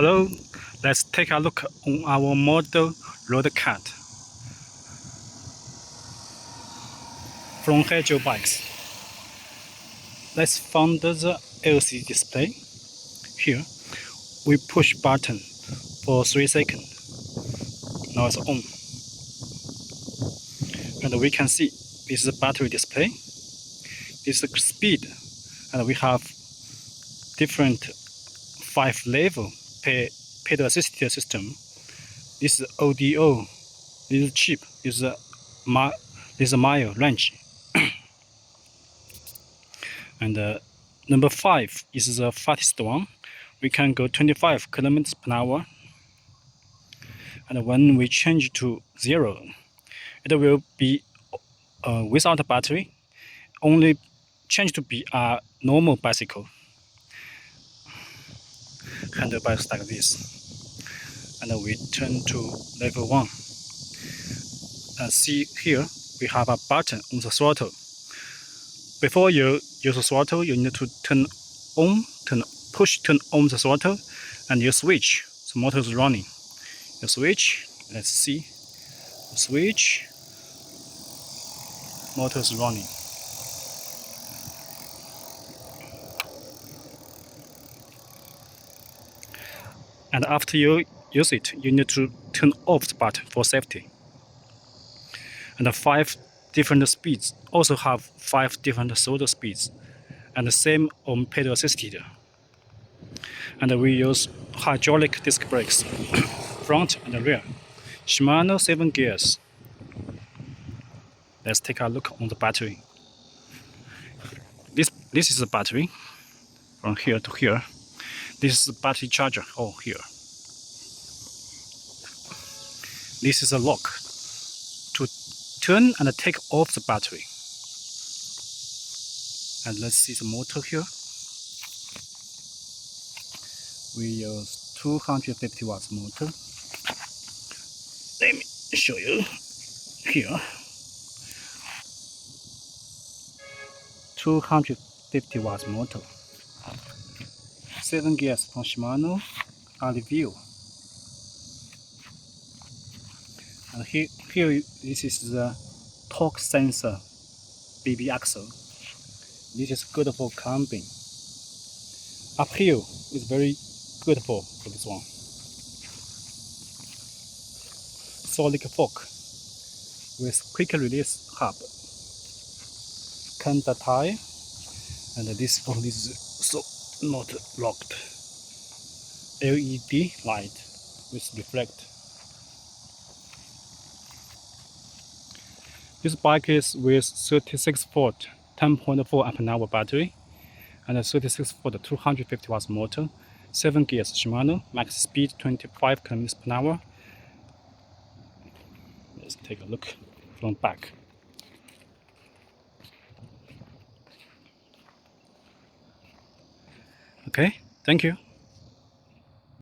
Hello, let's take a look on our model road cat from Hijoe bikes. Let's find the LCD display. Here, we push button for 3 seconds. Now it's on. And we can see this is the battery display. This is the speed, and we have different 5 level pedal assisted system. This is ODO. This is cheap. This is a mile range. And number 5 is the fastest one. We can go 25 kilometers per hour. And when we change to 0, it will be without a battery. Only change to be a normal bicycle. Handlebars like this. And we turn to level 1. See here, we have a button on the throttle. Before you use the throttle, you need to turn on the throttle, and you switch. The motor is running. You switch. Let's see. Switch. Motor is running. And after you use it, you need to turn off the button for safety. And the 5 different speeds also have 5 different throttle speeds, and the same on pedal assisted. And we use hydraulic disc brakes, front and rear. Shimano 7 gears. Let's take a look on the battery. This is the battery from here to here. This is the battery charger. Oh, here. This is a lock to turn and take off the battery. And let's see the motor here. We use 250 watts motor. Let me show you here. 250 watts motor. 7 gears from Shimano Review. And here this is the torque sensor BB axle. This is good for climbing. Uphill is very good for this one. Solid fork with quick release hub. Kanda tire, and this one is so not locked. LED light with reflect. This bike is with 36 volt 10.4 amp-hour battery and a 36 volt 250 watts motor, 7 gears Shimano, max speed 25 km per hour. Let's take a look from back. Okay, thank you.